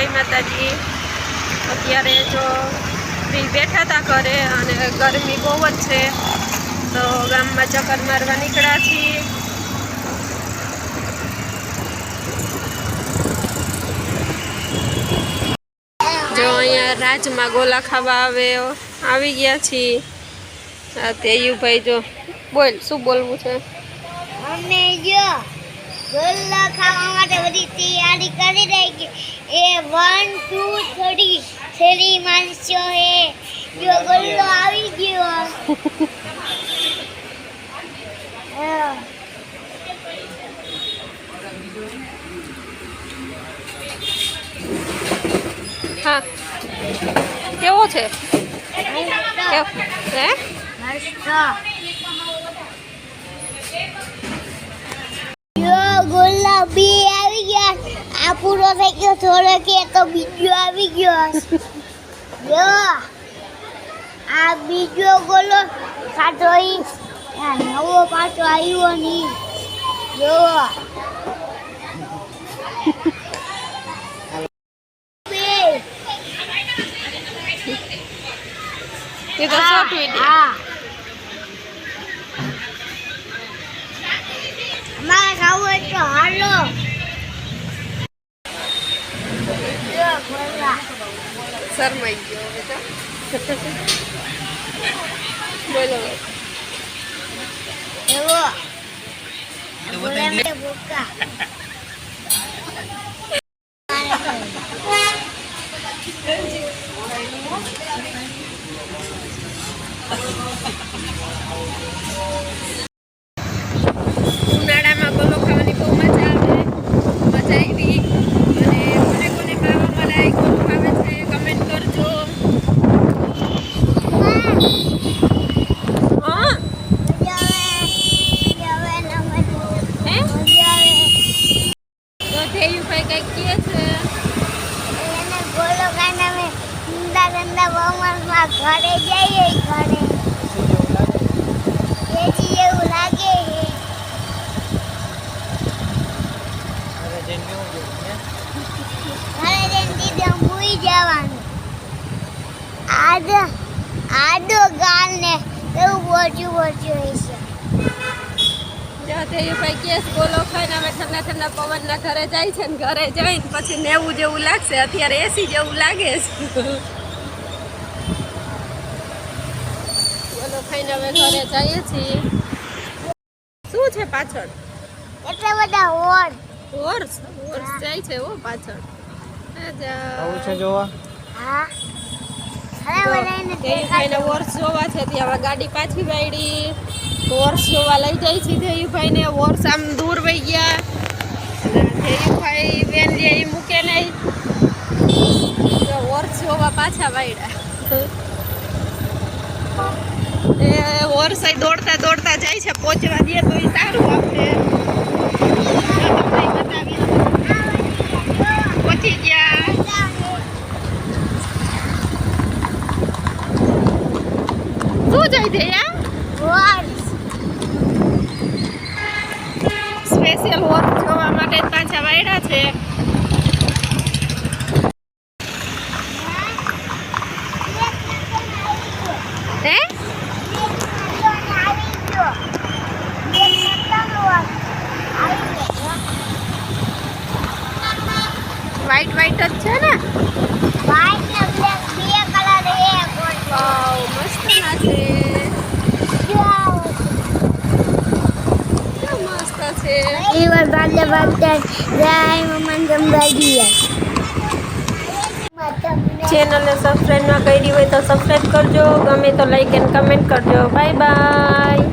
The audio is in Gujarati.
જય માતાજી। અત્યારે જો ફ્રી બેઠા હતા ઘરે અને ગરમી બહુ જ છે તો ગામમાં ચક્કર મારવા નીકળ્યા છીએ। જો અહીંયા રાજમાં ગોલા ખાવા આવી ગયા છીએ। તેયુભાઈ જો બોલ શું બોલવું છે? અમે જો ગોલા ખાવા માટે બધી તૈયારી કરી રહી છે। એ 1 2 3 3 માણસો હે જો ગોલો આવી ગયો। હા કેવો છે? હે ગોલા બી આવી ગયા। આ પૂરો થઈ ગયો થોડો કે તો બીજો આવી ગયો। જો આ બીજો ગોલો કાઢો ઈ આ નવો પાછો આવ્યો ની। જો ये तो शॉर्ट वीडियो। हाँ हमारे खाओ तो हालो शर्माई गयो बेटा। बोलो वो बोले मैं भूखा ઉનાળામાં ગોલો ખાવાની બહુ મજા આવે। મજા આવી અને કોને ખાવામાં લાયક ગોલો ખાવે છે કમેન્ટ કરજો। હા હે તો ધેયુભાઈ કંઈક કહે છે। ગોલો ખાને અમે ગંદા ગંદા બહુમાનમાં ઘરે જઈએ ઘરે એથી એવું લાગે ઘરે જઈને દીધું ભૂઈ જવાનું। આદો ગાલ ને એવું બોચું હશે। જો ધેયુભાઈ કેસ ગોલો ખાઈને અમે ઠંડા ઠંડા પવનના ઘરે જાય છે ને ઘરે જઈને પછી નેવું જેવું લાગશે। અત્યારે એસી જેવું લાગે છે। ગોલો ખાઈને અમે ઘરે જઈએ છીએ। શું છે પાછળ? એટલા બધા હોર હોર્સ જાય છે ઓ પાછળ। આવું છે જોવા। હા અરે બધાને ધેયુભાઈને હોર્સ જોવા છે ત્યાં હવે ગાડી પાછી વાળી હોર્સ જોવા લઈ જાય છે ધેયુભાઈને। હોર્સ આમ દૂર વહી ગયા ધેયુભાઈ બેન લે એ મૂકે નહીં તો હોર્સ જોવા પાછા વાળ્યા। એ હોર્સ દોડતા દોડતા જાય છે પહોંચવા દે તો એ સારું આપણે પહોંચી ગયા। શું જાય ધેયા? હોર સ્પેશિયલ હોર્સ જોવા માટે જ પાછા વાળ્યા છે। હે વ્હાઈટ વ્હાઈટ જ છે ને? વાઈટ ને બ્લેક બે કલર હે વાવ મસ્ત ના છે કેટલું મસ્ત છે। ઈવર ભાગતા ભાગતા જાય મમ્મા જમવાડી ચેનલને સબસ્ક્રાઈબ ના કરી હોય તો સબસ્ક્રાઈબ કરજો। ગમે તો લાઈક એન્ડ કમેન્ટ કરજો। Bye bye.